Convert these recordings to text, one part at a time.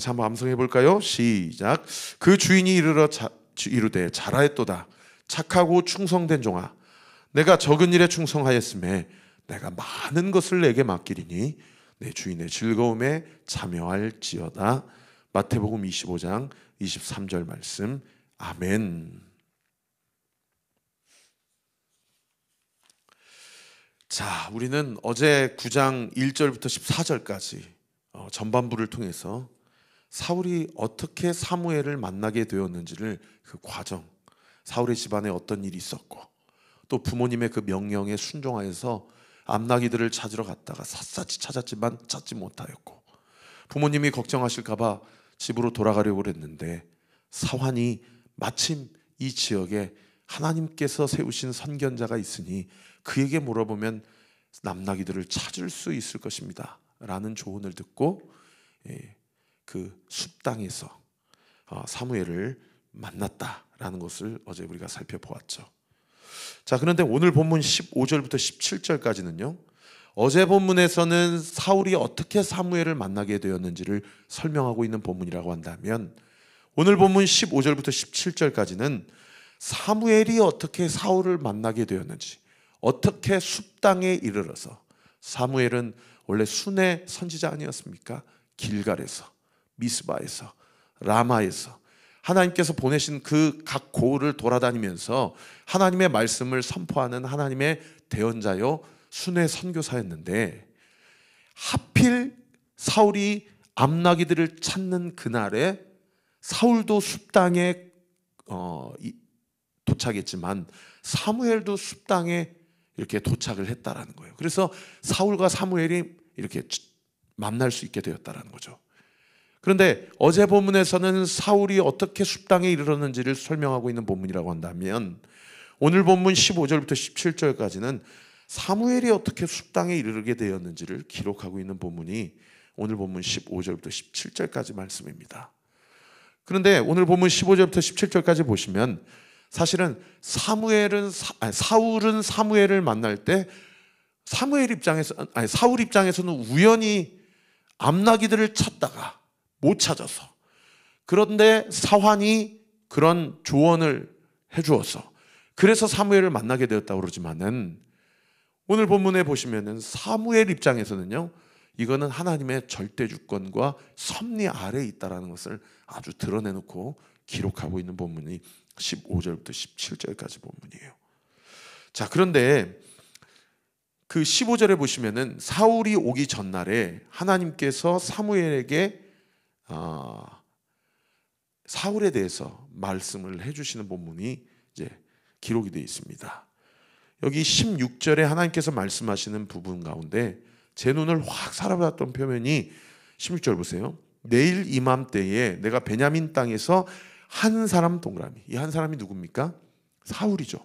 같이 한번 암송해 볼까요? 시작. 그 주인이 이르되 잘하였도다. 착하고 충성된 종아, 내가 적은 일에 충성하였음에 내가 많은 것을 내게 맡기리니 내 주인의 즐거움에 참여할지어다. 마태복음 25장 23절 말씀. 아멘. 자, 우리는 어제 9장 1절부터 14절까지 전반부를 통해서 사울이 어떻게 사무엘을 만나게 되었는지를, 그 과정, 사울의 집안에 어떤 일이 있었고, 또 부모님의 그 명령에 순종하여서 암나기들을 찾으러 갔다가 샅샅이 찾았지만 찾지 못하였고, 부모님이 걱정하실까봐 집으로 돌아가려고 했는데 사환이 마침 이 지역에 하나님께서 세우신 선견자가 있으니 그에게 물어보면 암나기들을 찾을 수 있을 것입니다 라는 조언을 듣고 그 숲땅에서 사무엘을 만났다라는 것을 어제 우리가 살펴보았죠. 자, 그런데 오늘 본문 15절부터 17절까지는요, 어제 본문에서는 사울이 어떻게 사무엘을 만나게 되었는지를 설명하고 있는 본문이라고 한다면, 오늘 본문 15절부터 17절까지는 사무엘이 어떻게 사울을 만나게 되었는지, 어떻게 숲땅에 이르러서, 사무엘은 원래 순의 선지자 아니었습니까? 길갈에서, 미스바에서, 라마에서 하나님께서 보내신 그 각 고을을 돌아다니면서 하나님의 말씀을 선포하는 하나님의 대언자요 순회 선교사였는데, 하필 사울이 암나기들을 찾는 그날에 사울도 숲땅에 도착했지만 사무엘도 숲땅에 이렇게 도착을 했다라는 거예요. 그래서 사울과 사무엘이 이렇게 만날 수 있게 되었다라는 거죠. 그런데 어제 본문에서는 사울이 어떻게 숲땅에 이르렀는지를 설명하고 있는 본문이라고 한다면, 오늘 본문 15절부터 17절까지는 사무엘이 어떻게 숲땅에 이르게 되었는지를 기록하고 있는 본문이 오늘 본문 15절부터 17절까지 말씀입니다. 그런데 오늘 본문 15절부터 17절까지 보시면 사실은 사울은 사무엘을 만날 때 사울 입장에서는 우연히 암나기들을 찾다가 못 찾아서, 그런데 사환이 그런 조언을 해주어서 그래서 사무엘을 만나게 되었다고 그러지만은, 오늘 본문에 보시면은 사무엘 입장에서는요, 이거는 하나님의 절대 주권과 섭리 아래에 있다라는 것을 아주 드러내놓고 기록하고 있는 본문이 15절부터 17절까지 본문이에요. 자, 그런데 그 15절에 보시면은 사울이 오기 전날에 하나님께서 사무엘에게 사울에 대해서 말씀을 해주시는 본문이 이제 기록이 되어 있습니다. 여기 16절에 하나님께서 말씀하시는 부분 가운데 제 눈을 확 사로잡았던 표현이 16절 보세요. 내일 이맘때에 내가 베냐민 땅에서 한 사람, 동그라미, 이 한 사람이 누굽니까? 사울이죠.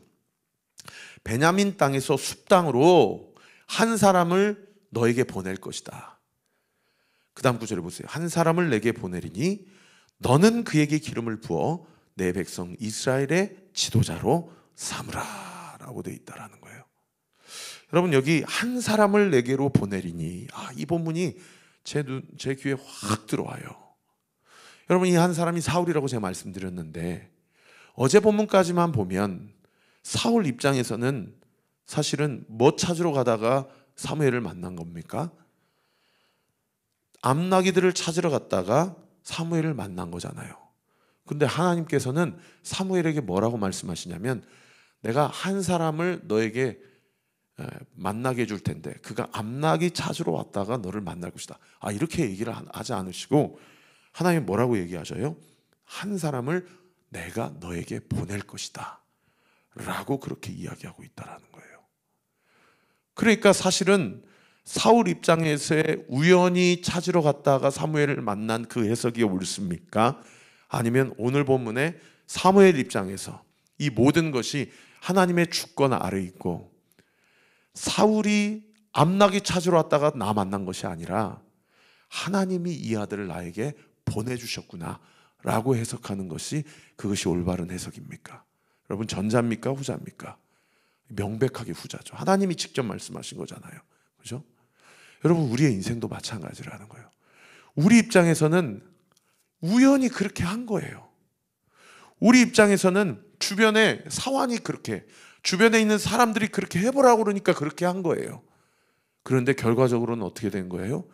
베냐민 땅에서 숲땅으로 한 사람을 너에게 보낼 것이다. 그 다음 구절에 보세요. 한 사람을 내게 보내리니 너는 그에게 기름을 부어 내 백성 이스라엘의 지도자로 삼으라 라고 되어 있다라는 거예요. 여러분, 여기 한 사람을 내게로 보내리니, 이 본문이 제 귀에 확 들어와요. 여러분, 이 한 사람이 사울이라고 제가 말씀드렸는데, 어제 본문까지만 보면 사울 입장에서는 사실은 뭐 찾으러 가다가 사무엘을 만난 겁니까? 암나기들을 찾으러 갔다가 사무엘을 만난 거잖아요. 근데 하나님께서는 사무엘에게 뭐라고 말씀하시냐면, 내가 한 사람을 너에게 만나게 해줄 텐데 그가 암나기 찾으러 왔다가 너를 만날 것이다. 이렇게 얘기를 하지 않으시고 하나님 뭐라고 얘기하셔요? 한 사람을 내가 너에게 보낼 것이다 라고 그렇게 이야기하고 있다라는 거예요. 그러니까 사실은 사울 입장에서의 우연히 찾으러 갔다가 사무엘을 만난 그 해석이 옳습니까? 아니면 오늘 본문의 사무엘 입장에서 이 모든 것이 하나님의 주권 아래에 있고 사울이 암나기 찾으러 왔다가 나 만난 것이 아니라 하나님이 이 아들을 나에게 보내주셨구나 라고 해석하는 것이, 그것이 올바른 해석입니까? 여러분, 전자입니까? 후자입니까? 명백하게 후자죠. 하나님이 직접 말씀하신 거잖아요. 그죠? 여러분, 우리의 인생도 마찬가지라는 거예요. 우리 입장에서는 우연히 그렇게 한 거예요. 우리 입장에서는 주변에 사환이 그렇게, 주변에 있는 사람들이 그렇게 해보라고 그러니까 그렇게 한 거예요. 그런데 결과적으로는 어떻게 된 거예요?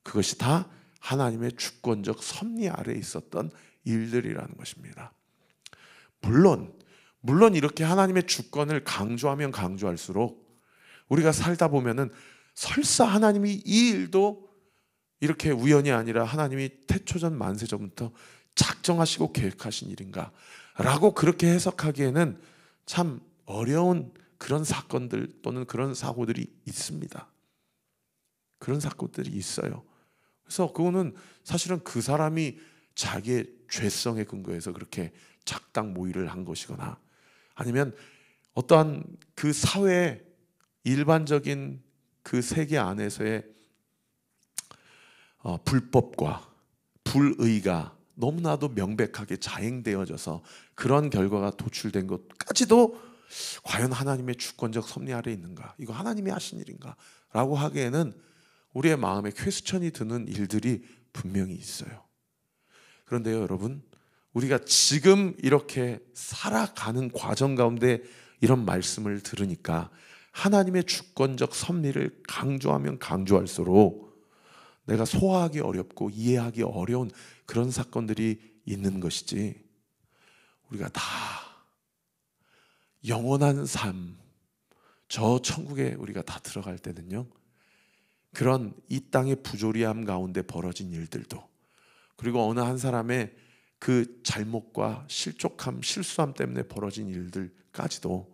그것이 다 하나님의 주권적 섭리 아래에 있었던 일들이라는 것입니다. 물론 이렇게 하나님의 주권을 강조하면 강조할수록 우리가 살다 보면은 설사 하나님이 이 일도 이렇게 우연이 아니라 하나님이 태초전 만세전부터 작정하시고 계획하신 일인가 라고 그렇게 해석하기에는 참 어려운 그런 사건들 또는 그런 사고들이 있습니다. 그런 사건들이 있어요. 그래서 그거는 사실은 그 사람이 자기의 죄성에 근거해서 그렇게 작당 모의를 한 것이거나 아니면 어떠한 그 사회의 일반적인 그 세계 안에서의 불법과 불의가 너무나도 명백하게 자행되어져서 그런 결과가 도출된 것까지도 과연 하나님의 주권적 섭리 아래에 있는가? 이거 하나님이 하신 일인가? 라고 하기에는 우리의 마음에 퀘스천이 드는 일들이 분명히 있어요. 그런데요, 여러분, 우리가 지금 이렇게 살아가는 과정 가운데 이런 말씀을 들으니까 하나님의 주권적 섭리를 강조하면 강조할수록 내가 소화하기 어렵고 이해하기 어려운 그런 사건들이 있는 것이지, 우리가 다 영원한 삶, 저 천국에 우리가 다 들어갈 때는요, 그런 이 땅의 부조리함 가운데 벌어진 일들도, 그리고 어느 한 사람의 그 잘못과 실족함, 실수함 때문에 벌어진 일들까지도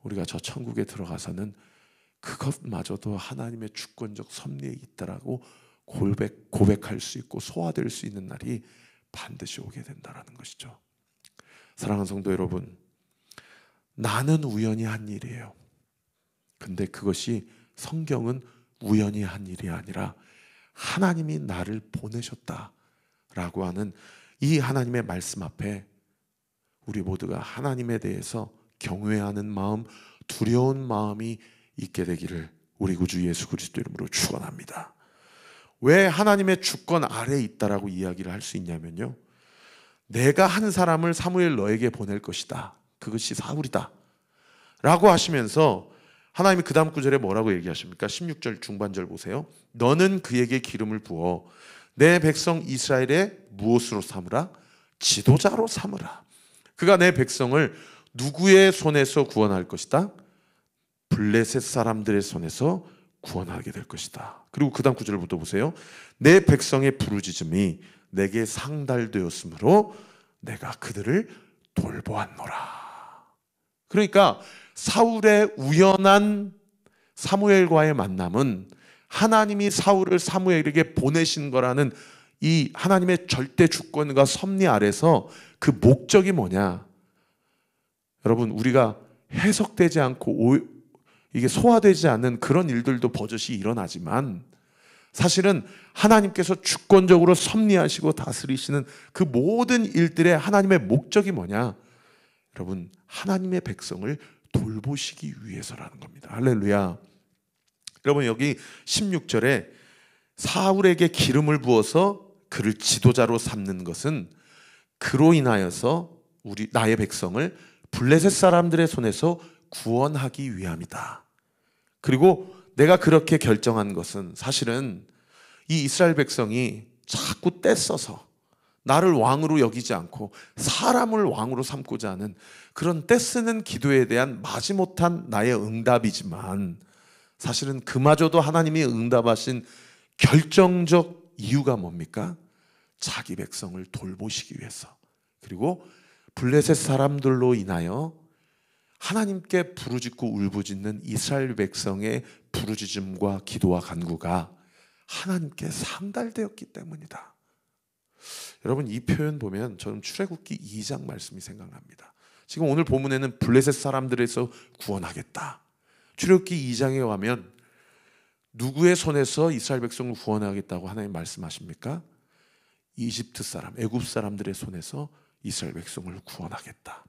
우리가 저 천국에 들어가서는 그것마저도 하나님의 주권적 섭리에 있다라고 고백할 수 있고 소화될 수 있는 날이 반드시 오게 된다는 것이죠. 사랑하는 성도 여러분, 나는 우연히 한 일이에요. 근데 그것이 성경은 우연히 한 일이 아니라 하나님이 나를 보내셨다라고 하는 이 하나님의 말씀 앞에 우리 모두가 하나님에 대해서 경외하는 마음, 두려운 마음이 있게 되기를 우리 구주 예수 그리스도 이름으로 축원합니다. 왜 하나님의 주권 아래에 있다라고 이야기를 할 수 있냐면요, 내가 한 사람을 사무엘 너에게 보낼 것이다, 그것이 사울이다 라고 하시면서 하나님이 그 다음 구절에 뭐라고 얘기하십니까? 16절 중반절 보세요. 너는 그에게 기름을 부어 내 백성 이스라엘의 무엇으로 삼으라? 지도자로 삼으라. 그가 내 백성을 누구의 손에서 구원할 것이다? 블레셋 사람들의 손에서 구원하게 될 것이다. 그리고 그 다음 구절부터 보세요. 내 백성의 부르짖음이 내게 상달되었으므로 내가 그들을 돌보았노라. 그러니까 사울의 우연한 사무엘과의 만남은 하나님이 사울을 사무엘에게 보내신 거라는 이 하나님의 절대 주권과 섭리 아래서 그 목적이 뭐냐? 여러분, 우리가 해석되지 않고 이게 소화되지 않는 그런 일들도 버젓이 일어나지만 사실은 하나님께서 주권적으로 섭리하시고 다스리시는 그 모든 일들의 하나님의 목적이 뭐냐? 여러분, 하나님의 백성을 돌보시기 위해서라는 겁니다. 할렐루야. 여러분, 여기 16절에 사울에게 기름을 부어서 그를 지도자로 삼는 것은 그로 인하여서 나의 백성을 블레셋 사람들의 손에서 구원하기 위함이다. 그리고 내가 그렇게 결정한 것은 사실은 이 이스라엘 백성이 자꾸 떼써서 나를 왕으로 여기지 않고 사람을 왕으로 삼고자 하는 그런 떼쓰는 기도에 대한 마지못한 나의 응답이지만, 사실은 그마저도 하나님이 응답하신 결정적 이유가 뭡니까? 자기 백성을 돌보시기 위해서, 그리고 블레셋 사람들로 인하여 하나님께 부르짖고 울부짖는 이스라엘 백성의 부르짖음과 기도와 간구가 하나님께 상달되었기 때문이다. 여러분, 이 표현 보면 저는 출애굽기 2장 말씀이 생각납니다. 지금 오늘 본문에는 블레셋 사람들에서 구원하겠다. 출애굽기 2장에 가면 누구의 손에서 이스라엘 백성을 구원하겠다고 하나님 말씀하십니까? 이집트 사람, 애굽 사람들의 손에서 이스라엘 백성을 구원하겠다.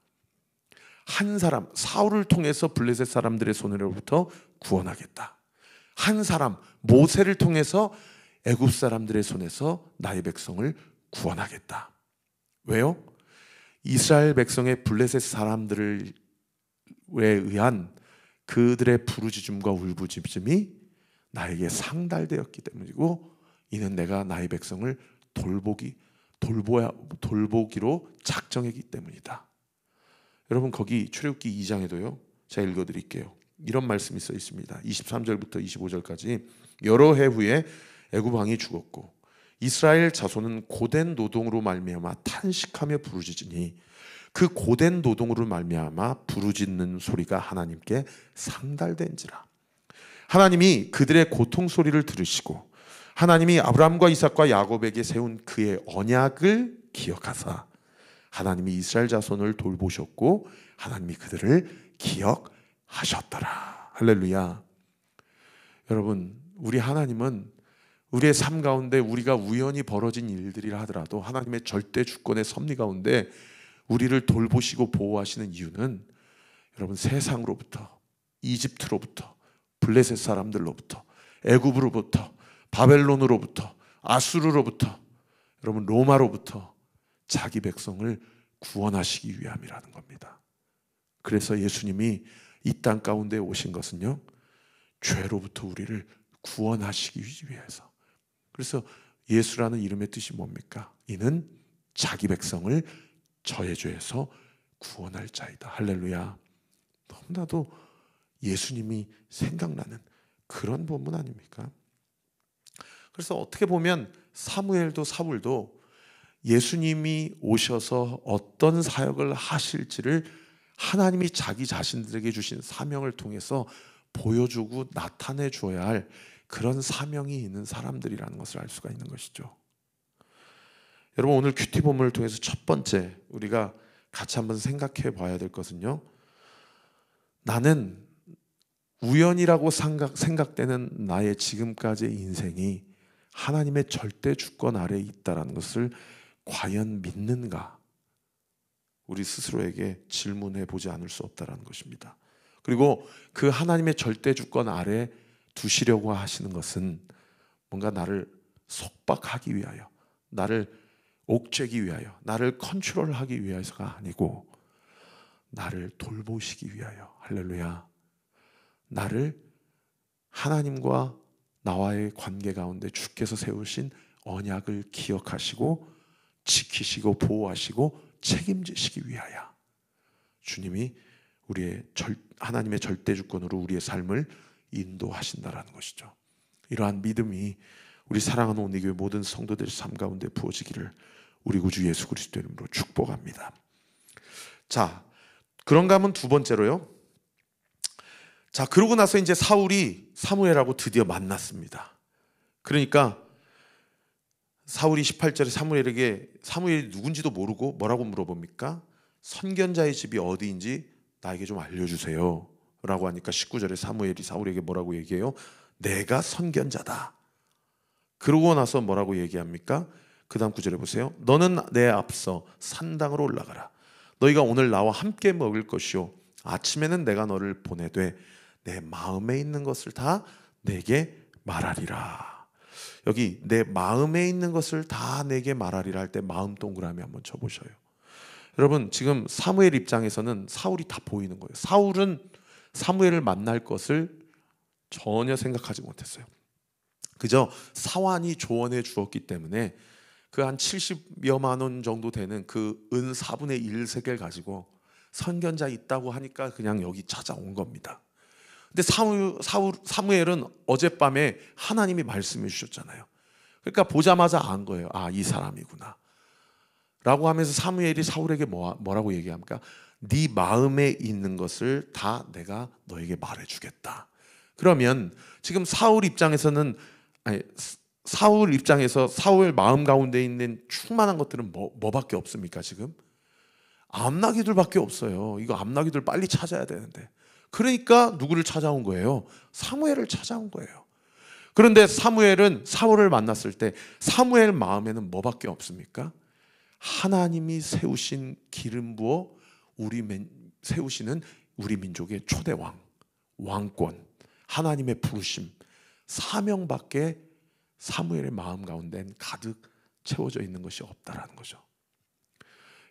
한 사람, 사울을 통해서 블레셋 사람들의 손으로부터 구원하겠다. 한 사람, 모세를 통해서 애굽 사람들의 손에서 나의 백성을 구원하겠다. 왜요? 이스라엘 백성의 블레셋 사람들에 의한 그들의 부르짖음과 울부짖음이 나에게 상달되었기 때문이고, 이는 내가 나의 백성을 돌보기로 작정했기 때문이다. 여러분, 거기 출애굽기 2장에도요, 제가 읽어드릴게요. 이런 말씀이 써 있습니다. 23절부터 25절까지. 여러 해 후에 애굽 왕이 죽었고 이스라엘 자손은 고된 노동으로 말미암아 탄식하며 부르짖으니 그 고된 노동으로 말미암아 부르짖는 소리가 하나님께 상달된지라. 하나님이 그들의 고통 소리를 들으시고 하나님이 아브라함과 이삭과 야곱에게 세운 그의 언약을 기억하사 하나님이 이스라엘 자손을 돌보셨고 하나님이 그들을 기억하셨더라. 할렐루야. 여러분, 우리 하나님은 우리의 삶 가운데 우리가 우연히 벌어진 일들이라 하더라도 하나님의 절대 주권의 섭리 가운데 우리를 돌보시고 보호하시는 이유는, 여러분, 세상으로부터, 이집트로부터, 블레셋 사람들로부터, 애굽으로부터, 바벨론으로부터, 아수르로부터, 여러분, 로마로부터 자기 백성을 구원하시기 위함이라는 겁니다. 그래서 예수님이 이 땅 가운데 오신 것은요, 죄로부터 우리를 구원하시기 위해서. 그래서 예수라는 이름의 뜻이 뭡니까? 이는 자기 백성을 저의 죄에서 구원할 자이다. 할렐루야. 너무나도 예수님이 생각나는 그런 본문 아닙니까? 그래서 어떻게 보면 사무엘도 사울도 예수님이 오셔서 어떤 사역을 하실지를 하나님이 자기 자신들에게 주신 사명을 통해서 보여주고 나타내 줘야 할 그런 사명이 있는 사람들이라는 것을 알 수가 있는 것이죠. 여러분, 오늘 큐티 본문을 통해서 첫 번째 우리가 같이 한번 생각해 봐야 될 것은요, 나는 우연이라고 생각되는 나의 지금까지의 인생이 하나님의 절대 주권 아래에 있다는 것을 과연 믿는가? 우리 스스로에게 질문해 보지 않을 수 없다는 것입니다. 그리고 그 하나님의 절대 주권 아래 두시려고 하시는 것은 뭔가 나를 속박하기 위하여, 나를 옥죄기 위하여, 나를 컨트롤하기 위해서가 아니고 나를 돌보시기 위하여, 할렐루야, 나를 하나님과 나와의 관계 가운데 주께서 세우신 언약을 기억하시고 지키시고 보호하시고 책임지시기 위하여 주님이 하나님의 절대 주권으로 우리의 삶을 인도하신다라는 것이죠. 이러한 믿음이 우리 사랑하는 온리교회 모든 성도들의 삶 가운데 부어지기를 우리 구주 예수 그리스도 이름으로 축복합니다. 자, 그런가 하면 두 번째로요. 자, 그러고 나서 이제 사울이 사무엘하고 드디어 만났습니다. 그러니까 사울이 18절에 사무엘에게, 사무엘이 누군지도 모르고 뭐라고 물어봅니까? 선견자의 집이 어디인지 나에게 좀 알려주세요 라고 하니까 19절에 사무엘이 사울에게 뭐라고 얘기해요? 내가 선견자다. 그러고 나서 뭐라고 얘기합니까? 그 다음 9절에 보세요. 너는 내 앞서 산당으로 올라가라. 너희가 오늘 나와 함께 먹을 것이요 아침에는 내가 너를 보내되 내 마음에 있는 것을 다 내게 말하리라. 여기 내 마음에 있는 것을 다 내게 말하리라 할 때 마음 동그라미 한번 쳐보셔요. 여러분, 지금 사무엘 입장에서는 사울이 다 보이는 거예요. 사울은 사무엘을 만날 것을 전혀 생각하지 못했어요. 그저 사환이 조언해 주었기 때문에 그 한 70여만 원 정도 되는 그 은 4분의 1 세겔 가지고 선견자 있다고 하니까 그냥 여기 찾아온 겁니다. 근데 사무엘은 어젯밤에 하나님이 말씀해 주셨잖아요. 그러니까 보자마자 안 거예요. 아, 이 사람이구나 라고 하면서 사무엘이 사울에게 뭐라고 얘기합니까? 네 마음에 있는 것을 다 내가 너에게 말해주겠다. 그러면 지금 사울 입장에서는, 사울 입장에서 사울 마음 가운데 있는 충만한 것들은 뭐밖에 없습니까? 지금 암나기들밖에 없어요. 이거 암나기들 빨리 찾아야 되는데, 그러니까 누구를 찾아온 거예요? 사무엘을 찾아온 거예요. 그런데 사무엘은 사울을 만났을 때 사무엘 마음에는 뭐밖에 없습니까? 하나님이 세우신 기름 부어 세우시는 우리 민족의 초대왕, 왕권, 하나님의 부르심, 사명밖에 사무엘의 마음 가운데는 가득 채워져 있는 것이 없다라는 거죠.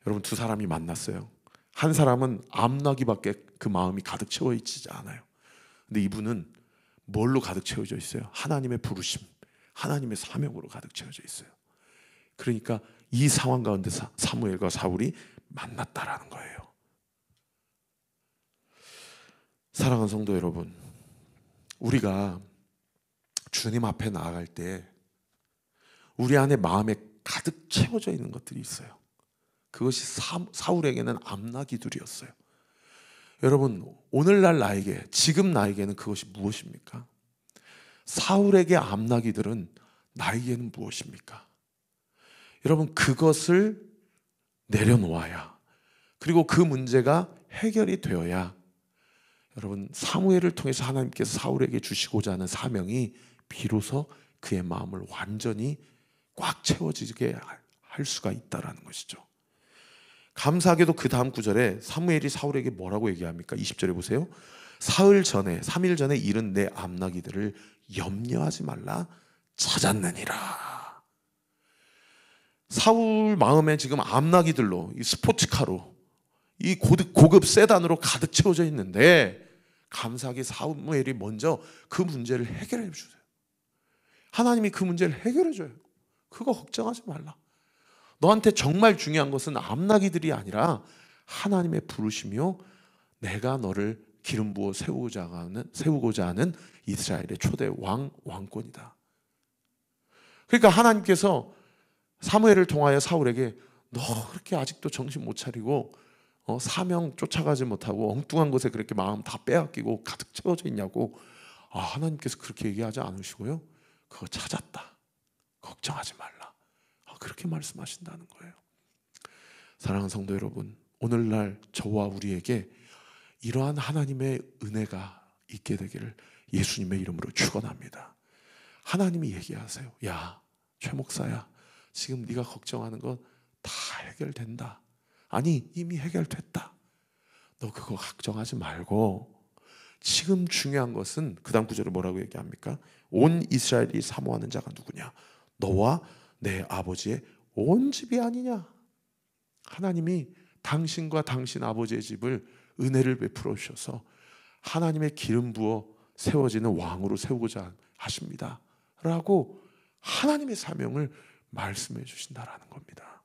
여러분, 두 사람이 만났어요. 한 사람은 암나기밖에 그 마음이 가득 채워 있지 않아요. 근데 이분은 뭘로 가득 채워져 있어요? 하나님의 부르심, 하나님의 사명으로 가득 채워져 있어요. 그러니까 이 상황 가운데 사무엘과 사울이 만났다라는 거예요. 사랑하는 성도 여러분, 우리가 주님 앞에 나아갈 때 우리 안에 마음에 가득 채워져 있는 것들이 있어요. 그것이 사울에게는 암나기들이었어요. 여러분, 오늘날 나에게, 지금 나에게는 그것이 무엇입니까? 사울에게 암나기들은 나에게는 무엇입니까? 여러분, 그것을 내려놓아야, 그리고 그 문제가 해결이 되어야 여러분, 사무엘을 통해서 하나님께서 사울에게 주시고자 하는 사명이 비로소 그의 마음을 완전히 꽉 채워지게 할 수가 있다는 것이죠. 감사하게도 그 다음 구절에 사무엘이 사울에게 뭐라고 얘기합니까? 20절에 보세요. 사흘 전에, 3일 전에 이른 내 암나기들을 염려하지 말라 찾았느니라. 사울 마음에 지금 암나기들로, 이 스포츠카로, 이 고급 세단으로 가득 채워져 있는데, 감사하게 사무엘이 먼저 그 문제를 해결해 주세요. 하나님이 그 문제를 해결해 줘요. 그거 걱정하지 말라. 너한테 정말 중요한 것은 암나기들이 아니라 하나님의 부르심이요, 내가 너를 기름 부어 세우고자 하는 이스라엘의 초대 왕권이다. 그러니까 하나님께서 사무엘을 통하여 사울에게 너 그렇게 아직도 정신 못 차리고 사명 쫓아가지 못하고 엉뚱한 것에 그렇게 마음 다 빼앗기고 가득 채워져 있냐고. 하나님께서 그렇게 얘기하지 않으시고요, 그거 찾았다, 걱정하지 말라, 그렇게 말씀하신다는 거예요. 사랑하는 성도 여러분, 오늘날 저와 우리에게 이러한 하나님의 은혜가 있게 되기를 예수님의 이름으로 축원합니다. 하나님이 얘기하세요. 야, 최 목사야, 지금 네가 걱정하는 건 다 해결된다. 아니, 이미 해결됐다. 너 그거 걱정하지 말고 지금 중요한 것은, 그 다음 구절에 뭐라고 얘기합니까? 온 이스라엘이 사모하는 자가 누구냐? 너와 내 아버지의 온 집이 아니냐? 하나님이 당신과 당신 아버지의 집을 은혜를 베풀어 주셔서 하나님의 기름 부어 세워지는 왕으로 세우고자 하십니다 라고 하나님의 사명을 말씀해 주신다라는 겁니다.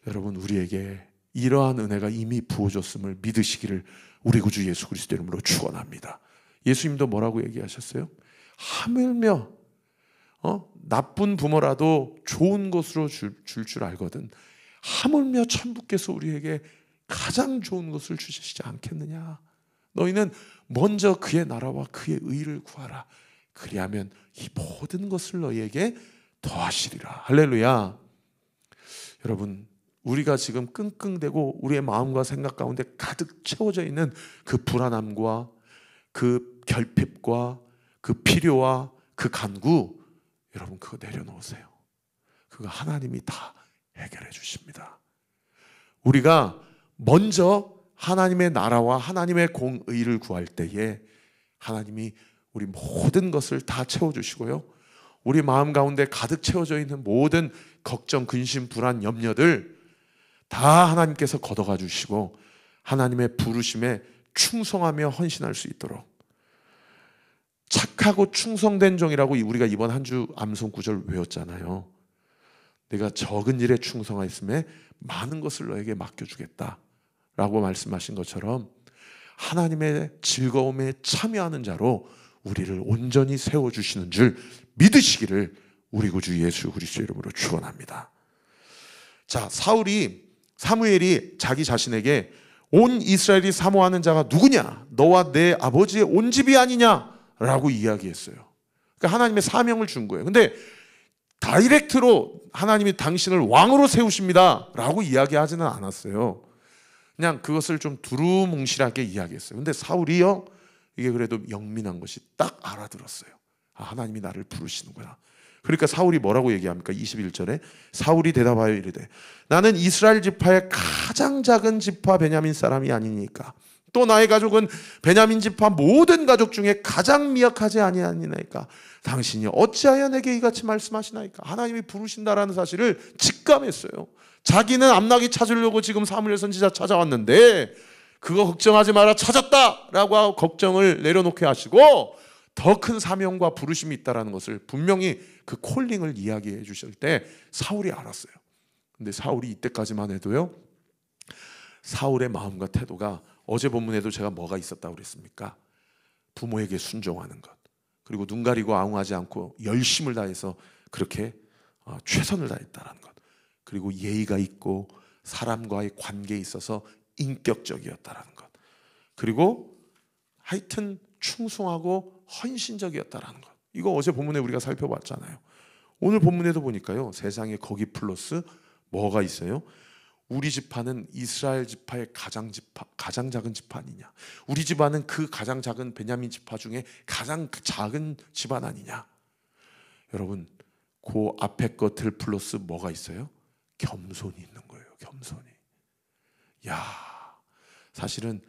여러분, 우리에게 이러한 은혜가 이미 부어졌음을 믿으시기를 우리 구주 예수 그리스도 이름으로 축원합니다. 예수님도 뭐라고 얘기하셨어요? 하물며 나쁜 부모라도 좋은 것으로 줄 알거든 하물며 천부께서 우리에게 가장 좋은 것을 주시지 않겠느냐? 너희는 먼저 그의 나라와 그의 의를 구하라. 그리하면 이 모든 것을 너희에게 더하시리라. 할렐루야. 여러분, 우리가 지금 끙끙대고 우리의 마음과 생각 가운데 가득 채워져 있는 그 불안함과 그 결핍과 그 필요와 그 간구, 여러분 그거 내려놓으세요. 그거 하나님이 다 해결해 주십니다. 우리가 먼저 하나님의 나라와 하나님의 공의를 구할 때에 하나님이 우리 모든 것을 다 채워주시고요, 우리 마음 가운데 가득 채워져 있는 모든 걱정, 근심, 불안, 염려들 다 하나님께서 걷어가 주시고 하나님의 부르심에 충성하며 헌신할 수 있도록, 착하고 충성된 종이라고 우리가 이번 한 주 암송 구절 외웠잖아요. 내가 적은 일에 충성하였음에 많은 것을 너에게 맡겨주겠다 라고 말씀하신 것처럼 하나님의 즐거움에 참여하는 자로 우리를 온전히 세워주시는 줄 믿으시기를 우리 구주 예수 그리스도 이름으로 축원합니다. 자, 사무엘이 자기 자신에게 온 이스라엘이 사모하는 자가 누구냐? 너와 내 아버지의 온 집이 아니냐? 라고 이야기했어요. 그러니까 하나님의 사명을 준 거예요. 근데 다이렉트로 하나님이 당신을 왕으로 세우십니다 라고 이야기하지는 않았어요. 그냥 그것을 좀 두루뭉실하게 이야기했어요. 근데 사울이요, 이게 그래도 영민한 것이 딱 알아들었어요. 하나님이 나를 부르시는구나. 그러니까 사울이 뭐라고 얘기합니까? 21절에 사울이 대답하여 이르되 나는 이스라엘 지파의 가장 작은 지파 베냐민 사람이 아니니까 또 나의 가족은 베냐민 지파 모든 가족 중에 가장 미약하지 아니하니까 당신이 어찌하여 내게 이같이 말씀하시나이까. 하나님이 부르신다라는 사실을 직감했어요. 자기는 암나귀 찾으려고 지금 사무엘 선지자 찾아왔는데 그거 걱정하지 마라, 찾았다라고 걱정을 내려놓게 하시고 더 큰 사명과 부르심이 있다는 것을 분명히 그 콜링을 이야기해 주실 때 사울이 알았어요. 근데 사울이 이때까지만 해도요, 사울의 마음과 태도가 어제 본문에도 제가 뭐가 있었다고 그랬습니까? 부모에게 순종하는 것, 그리고 눈 가리고 아웅하지 않고 열심을 다해서 그렇게 최선을 다했다는 것, 그리고 예의가 있고 사람과의 관계에 있어서 인격적이었다는 것, 그리고 하여튼 충성하고 헌신적이었다는 것. 이거 어제 본문에 우리가 살펴봤잖아요. 오늘 본문에도 보니까요, 세상에 거기 플러스 뭐가 있어요? 우리 지파는 이스라엘 지파의 가장 작은 지파 아니냐? 우리 집안은 그 가장 작은 베냐민 지파 중에 가장 작은 집안 아니냐? 여러분, 그 앞에 것들 플러스 뭐가 있어요? 겸손이 있는 거예요. 겸손이. 야, 사실은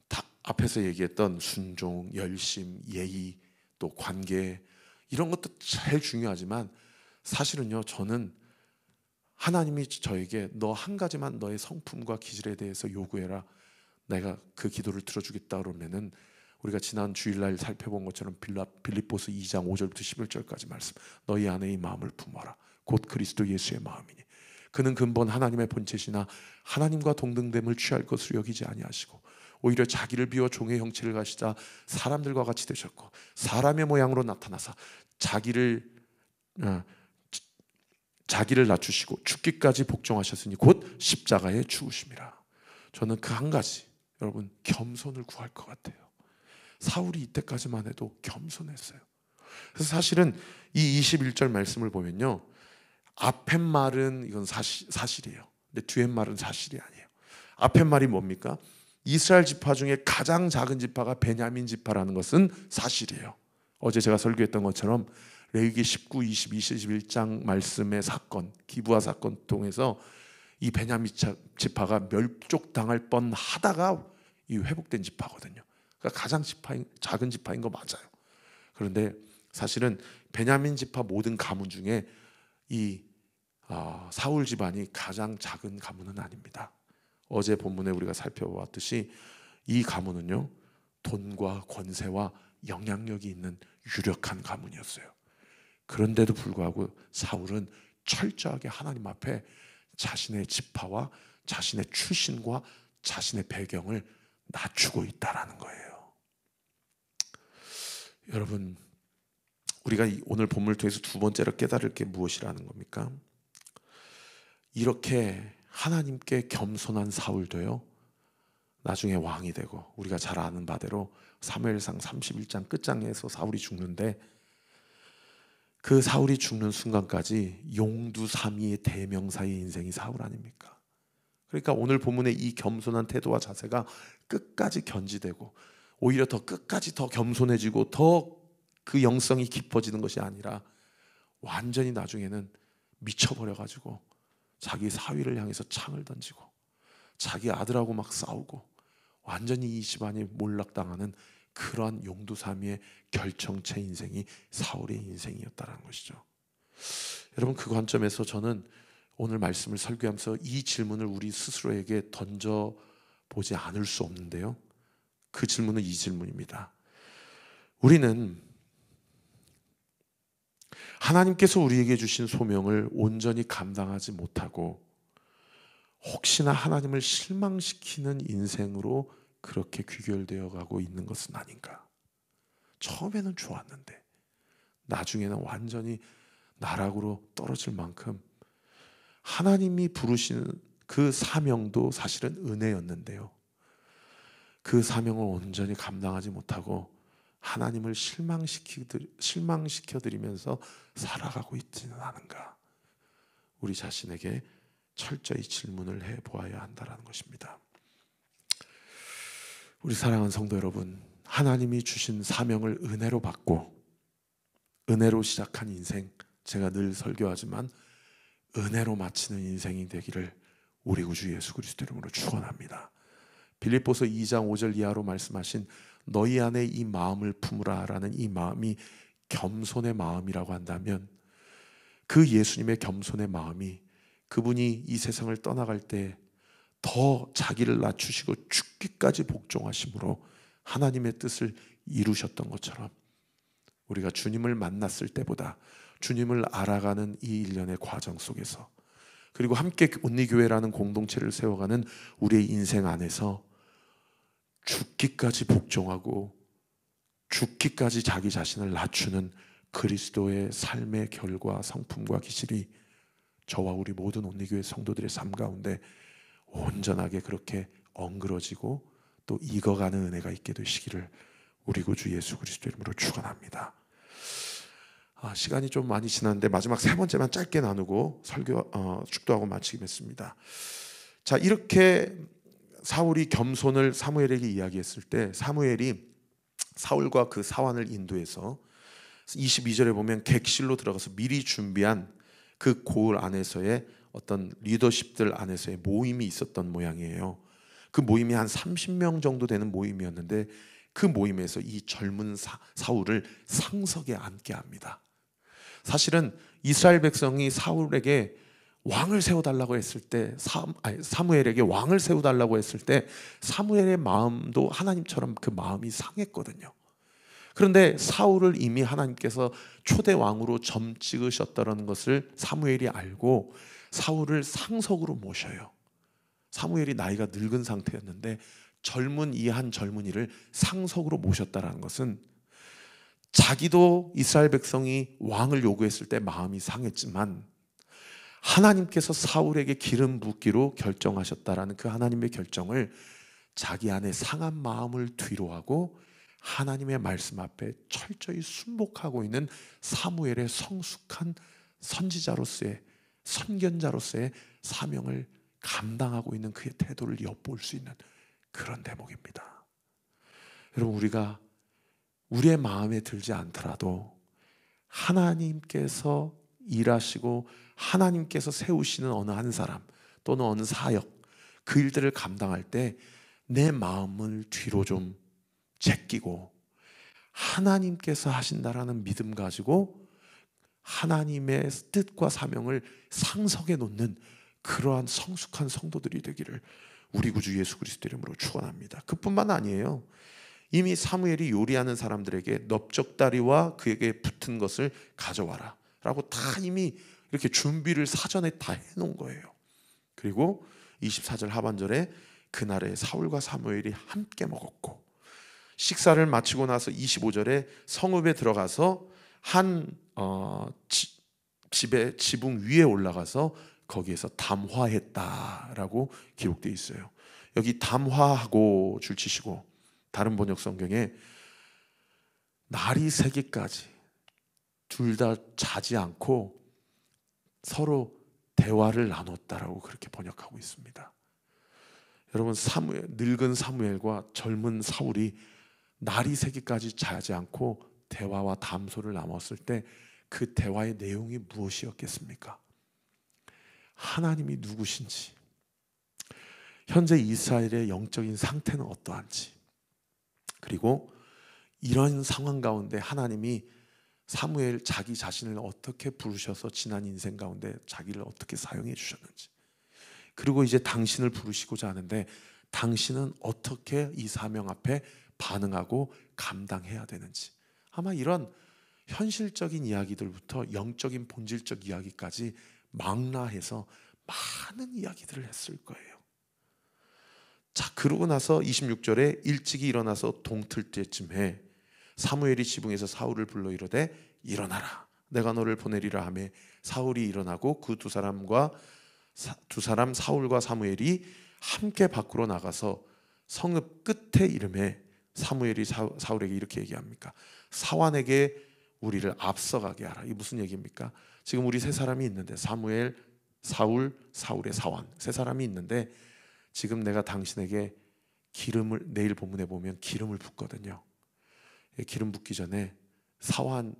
다 앞에서 얘기했던 순종, 열심, 예의, 또 관계, 이런 것도 제일 중요하지만 사실은요, 저는 하나님이 저에게 너 한 가지만 너의 성품과 기질에 대해서 요구해라, 내가 그 기도를 들어주겠다 그러면은, 우리가 지난 주일날 살펴본 것처럼 빌립보서 2장 5절부터 11절까지 말씀, 너희 안에 이 마음을 품어라, 곧 그리스도 예수의 마음이니 그는 근본 하나님의 본체시나 하나님과 동등됨을 취할 것으로 여기지 아니하시고 오히려 자기를 비워 종의 형체를 가시자 사람들과 같이 되셨고 사람의 모양으로 나타나사 자기를 낮추시고 죽기까지 복종하셨으니 곧 십자가에 죽으심이라. 저는 그 한 가지, 여러분, 겸손을 구할 것 같아요. 사울이 이때까지만 해도 겸손했어요. 그래서 사실은 이 21절 말씀을 보면요, 앞에 말은 이건 사실이에요. 근데 뒤에 말은 사실이 아니에요. 앞에 말이 뭡니까? 이스라엘 지파 중에 가장 작은 지파가 베냐민 지파라는 것은 사실이에요. 어제 제가 설교했던 것처럼 레위기 19, 20, 21장 말씀의 사건, 기브아 사건 통해서 이 베냐민 지파가 멸족당할 뻔하다가 이 회복된 지파거든요. 그러니까 가장 작은 지파인 거 맞아요. 그런데 사실은 베냐민 지파 모든 가문 중에 이 사울 집안이 가장 작은 가문은 아닙니다. 어제 본문에 우리가 살펴봤듯이 이 가문은요, 돈과 권세와 영향력이 있는 유력한 가문이었어요. 그런데도 불구하고 사울은 철저하게 하나님 앞에 자신의 지파와 자신의 출신과 자신의 배경을 낮추고 있다라는 거예요. 여러분, 우리가 오늘 본문을 통해서 두 번째로 깨달을 게 무엇이라는 겁니까? 이렇게 하나님께 겸손한 사울도요, 나중에 왕이 되고, 우리가 잘 아는 바대로 사무엘상 31장 끝장에서 사울이 죽는데, 그 사울이 죽는 순간까지 용두삼위의 대명사의 인생이 사울 아닙니까? 그러니까 오늘 본문의 이 겸손한 태도와 자세가 끝까지 견지되고 오히려 더 끝까지 더 겸손해지고 더 그 영성이 깊어지는 것이 아니라 완전히 나중에는 미쳐버려가지고 자기 사위를 향해서 창을 던지고 자기 아들하고 막 싸우고 완전히 이 집안이 몰락당하는 그러한 용두삼위의 결정체 인생이 사울의 인생이었다는 것이죠. 여러분, 그 관점에서 저는 오늘 말씀을 설교하면서 이 질문을 우리 스스로에게 던져보지 않을 수 없는데요, 그 질문은 이 질문입니다. 우리는 하나님께서 우리에게 주신 소명을 온전히 감당하지 못하고 혹시나 하나님을 실망시키는 인생으로 그렇게 귀결되어 가고 있는 것은 아닌가. 처음에는 좋았는데 나중에는 완전히 나락으로 떨어질 만큼 하나님이 부르시는 그 사명도 사실은 은혜였는데요, 그 사명을 온전히 감당하지 못하고 하나님을 실망시켜드리면서 살아가고 있지는 않은가. 우리 자신에게 철저히 질문을 해보아야 한다는 것입니다. 우리 사랑하는 성도 여러분, 하나님이 주신 사명을 은혜로 받고 은혜로 시작한 인생, 제가 늘 설교하지만 은혜로 마치는 인생이 되기를 우리 구주 예수 그리스도 이름으로 축원합니다. 빌립보서 2장 5절 이하로 말씀하신 너희 안에 이 마음을 품으라 라는 이 마음이 겸손의 마음이라고 한다면, 그 예수님의 겸손의 마음이 그분이 이 세상을 떠나갈 때 더 자기를 낮추시고 죽기까지 복종하심으로 하나님의 뜻을 이루셨던 것처럼, 우리가 주님을 만났을 때보다 주님을 알아가는 이 일련의 과정 속에서, 그리고 함께 온리교회라는 공동체를 세워가는 우리의 인생 안에서 죽기까지 복종하고 죽기까지 자기 자신을 낮추는 그리스도의 삶의 결과, 성품과 기질이 저와 우리 모든 온리교회 성도들의 삶 가운데 온전하게 그렇게 엉그러지고 또 익어가는 은혜가 있게 되시기를 우리 구주 예수 그리스도 이름으로 축원합니다. 시간이 좀 많이 지났는데 마지막 세 번째만 짧게 나누고 축도하고 마치겠습니다. 자, 이렇게 사울이 겸손을 사무엘에게 이야기했을 때 사무엘이 사울과 그 사환을 인도해서 22절에 보면 객실로 들어가서 미리 준비한 그 고을 안에서의 어떤 리더십들 안에서의 모임이 있었던 모양이에요. 그 모임이 한 30명 정도 되는 모임이었는데 그 모임에서 이 젊은 사울을 상석에 앉게 합니다. 사실은 이스라엘 백성이 사울에게 왕을 세워달라고 했을 때, 사무엘에게 왕을 세워달라고 했을 때 사무엘의 마음도 하나님처럼 그 마음이 상했거든요. 그런데 사울을 이미 하나님께서 초대 왕으로 점 찍으셨다는 것을 사무엘이 알고 사울을 상석으로 모셔요. 사무엘이 나이가 늙은 상태였는데 젊은 이 한 젊은이를 상석으로 모셨다는 것은 자기도 이스라엘 백성이 왕을 요구했을 때 마음이 상했지만 하나님께서 사울에게 기름 붓기로 결정하셨다라는 그 하나님의 결정을 자기 안에 상한 마음을 뒤로하고 하나님의 말씀 앞에 철저히 순복하고 있는 사무엘의 성숙한 선지자로서의, 선견자로서의 사명을 감당하고 있는 그의 태도를 엿볼 수 있는 그런 대목입니다. 여러분, 우리가 우리의 마음에 들지 않더라도 하나님께서 일하시고 하나님께서 세우시는 어느 한 사람 또는 어느 사역, 그 일들을 감당할 때 내 마음을 뒤로 좀 제끼고 하나님께서 하신다라는 믿음 가지고 하나님의 뜻과 사명을 상석에 놓는 그러한 성숙한 성도들이 되기를 우리 구주 예수 그리스도 이름으로 축원합니다. 그뿐만 아니에요. 이미 사무엘이 요리하는 사람들에게 넓적다리와 그에게 붙은 것을 가져와라 라고 다 이미 이렇게 준비를 사전에 다 해놓은 거예요. 그리고 24절 하반절에 그날에 사울과 사무엘이 함께 먹었고, 식사를 마치고 나서 25절에 성읍에 들어가서 한 집의 지붕 위에 올라가서 거기에서 담화했다라고 기록되어 있어요. 여기 담화하고 줄치시고 다른 번역 성경에 날이 새기까지 둘 다 자지 않고 서로 대화를 나눴다라고 그렇게 번역하고 있습니다. 여러분, 늙은 사무엘과 젊은 사울이 날이 새기까지 자지 않고 대화와 담소를 나눴을 때 그 대화의 내용이 무엇이었겠습니까? 하나님이 누구신지, 현재 이스라엘의 영적인 상태는 어떠한지, 그리고 이런 상황 가운데 하나님이 사무엘 자기 자신을 어떻게 부르셔서 지난 인생 가운데 자기를 어떻게 사용해 주셨는지, 그리고 이제 당신을 부르시고자 하는데 당신은 어떻게 이 사명 앞에 반응하고 감당해야 되는지, 아마 이런 현실적인 이야기들부터 영적인 본질적 이야기까지 망라해서 많은 이야기들을 했을 거예요. 자, 그러고 나서 26절에 일찍이 일어나서 동틀 때쯤에 사무엘이 지붕에서 사울을 불러 이르되 일어나라, 내가 너를 보내리라 하매 사울이 일어나고 그 두 사람 사울과 사무엘이 함께 밖으로 나가서 성읍 끝에 이름에 사무엘이 사울에게 이렇게 얘기합니까? 사환에게 우리를 앞서가게 하라. 이게 무슨 얘기입니까? 지금 우리 세 사람이 있는데, 사무엘, 사울, 사울의 사환, 세 사람이 있는데 지금 내가 당신에게 기름을, 내일 본문에 보면 기름을 붓거든요. 기름 붓기 전에 사환이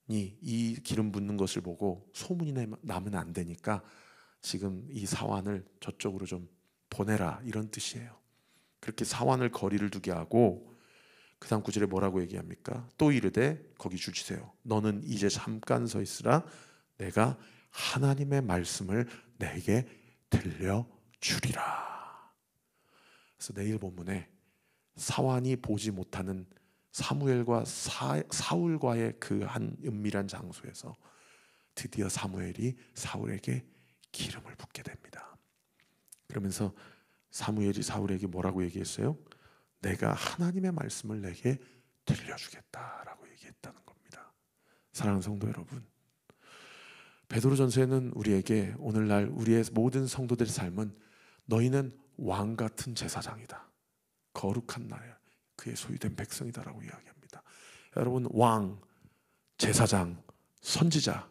이 기름 붓는 것을 보고 소문이 나면 안 되니까 지금 이 사환을 저쪽으로 좀 보내라, 이런 뜻이에요. 그렇게 사환을 거리를 두게 하고 그 다음 구절에 뭐라고 얘기합니까? 또 이르되 거기 주지세요. 너는 이제 잠깐 서 있으라. 내가 하나님의 말씀을 내게 들려주리라. 그래서 내일 본문에 사환이 보지 못하는 사무엘과 사울과의 그 한 은밀한 장소에서 드디어 사무엘이 사울에게 기름을 붓게 됩니다. 그러면서 사무엘이 사울에게 뭐라고 얘기했어요? 내가 하나님의 말씀을 내게 들려주겠다라고 얘기했다는 겁니다. 사랑하는 성도 여러분, 베드로전서에는 우리에게 오늘날 우리의 모든 성도들의 삶은 너희는 왕 같은 제사장이다, 거룩한 나라, 그의 소유된 백성이다라고 이야기합니다. 여러분, 왕, 제사장, 선지자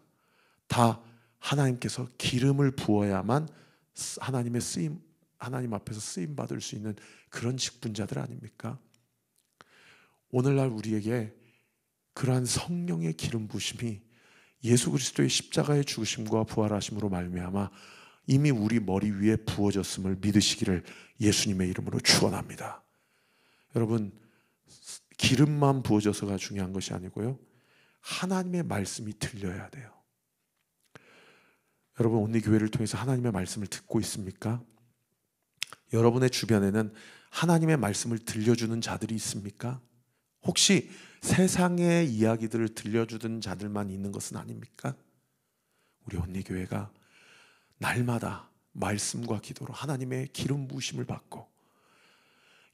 다 하나님께서 기름을 부어야만 하나님의 쓰임, 하나님 앞에서 쓰임 받을 수 있는 그런 직분자들 아닙니까? 오늘날 우리에게 그러한 성령의 기름 부심이 예수 그리스도의 십자가의 죽으심과 부활하심으로 말미암아 이미 우리 머리 위에 부어졌음을 믿으시기를 예수님의 이름으로 축원합니다. 여러분, 기름만 부어져서가 중요한 것이 아니고요, 하나님의 말씀이 들려야 돼요. 여러분, 온리교회를 통해서 하나님의 말씀을 듣고 있습니까? 여러분의 주변에는 하나님의 말씀을 들려주는 자들이 있습니까? 혹시 세상의 이야기들을 들려주던 자들만 있는 것은 아닙니까? 우리 온리교회가 날마다 말씀과 기도로 하나님의 기름 부으심을 받고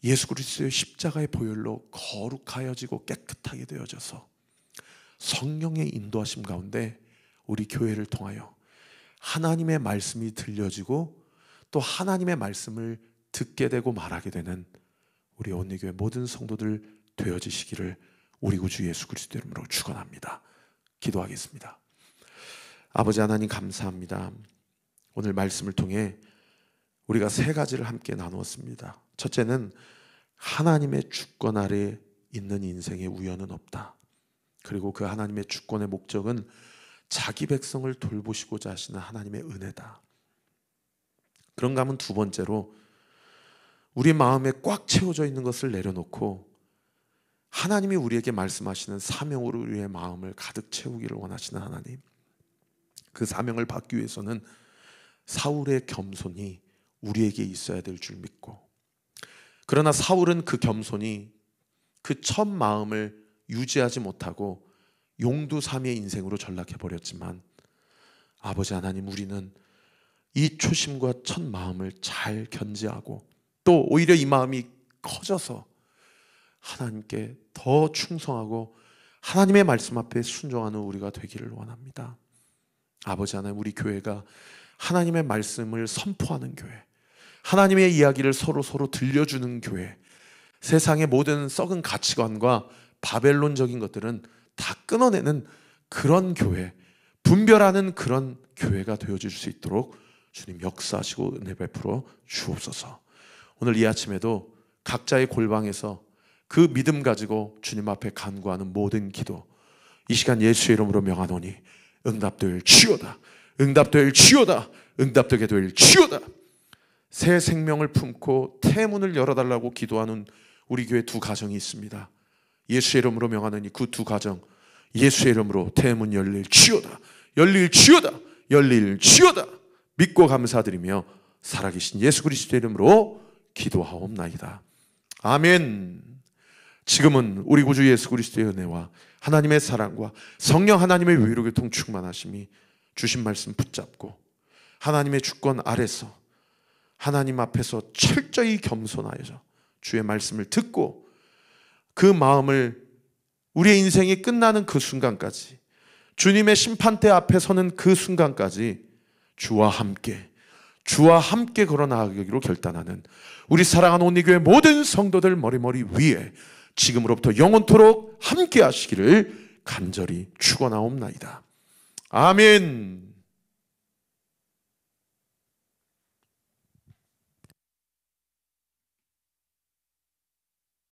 예수 그리스도의 십자가의 보혈로 거룩하여지고 깨끗하게 되어져서 성령의 인도하심 가운데 우리 교회를 통하여 하나님의 말씀이 들려지고 또 하나님의 말씀을 듣게 되고 말하게 되는 우리 온리교회 모든 성도들 되어지시기를 우리 구주 예수 그리스도 이름으로 축원합니다. 기도하겠습니다. 아버지 하나님, 감사합니다. 오늘 말씀을 통해 우리가 세 가지를 함께 나누었습니다. 첫째는 하나님의 주권 아래 있는 인생에 우연은 없다. 그리고 그 하나님의 주권의 목적은 자기 백성을 돌보시고자 하시는 하나님의 은혜다. 그런가 하면 두 번째로 우리 마음에 꽉 채워져 있는 것을 내려놓고 하나님이 우리에게 말씀하시는 사명으로 우리의 마음을 가득 채우기를 원하시는 하나님, 그 사명을 받기 위해서는 사울의 겸손이 우리에게 있어야 될 줄 믿고, 그러나 사울은 그 겸손이 그 첫 마음을 유지하지 못하고 용두사미의 인생으로 전락해버렸지만, 아버지 하나님, 우리는 이 초심과 첫 마음을 잘 견지하고 또 오히려 이 마음이 커져서 하나님께 더 충성하고 하나님의 말씀 앞에 순종하는 우리가 되기를 원합니다. 아버지 하나님, 우리 교회가 하나님의 말씀을 선포하는 교회, 하나님의 이야기를 서로 들려주는 교회, 세상의 모든 썩은 가치관과 바벨론적인 것들은 다 끊어내는 그런 교회, 분별하는 그런 교회가 되어줄 수 있도록 주님 역사하시고 은혜 베풀어 주옵소서. 오늘 이 아침에도 각자의 골방에서 그 믿음 가지고 주님 앞에 간구하는 모든 기도, 이 시간 예수의 이름으로 명하노니 응답될 주여다, 응답될 주여다, 응답되게 될 주여다. 새 생명을 품고 태문을 열어달라고 기도하는 우리 교회 두 가정이 있습니다. 예수의 이름으로 명하노니 그 두 가정 예수의 이름으로 태문 열릴 주여다, 열릴 주여다, 열릴 주여다 믿고 감사드리며 살아계신 예수 그리스도의 이름으로 기도하옵나이다. 아멘. 지금은 우리 구주 예수 그리스도의 은혜와 하나님의 사랑과 성령 하나님의 위로교통 충만하심이 주신 말씀 붙잡고 하나님의 주권 아래서 하나님 앞에서 철저히 겸손하여서 주의 말씀을 듣고 그 마음을 우리의 인생이 끝나는 그 순간까지, 주님의 심판대 앞에 서는 그 순간까지 주와 함께 걸어나가기로 결단하는 우리 사랑하는 온리교회 모든 성도들 머리 위에 지금으로부터 영원토록 함께 하시기를 간절히 축원하옵나이다. 아멘.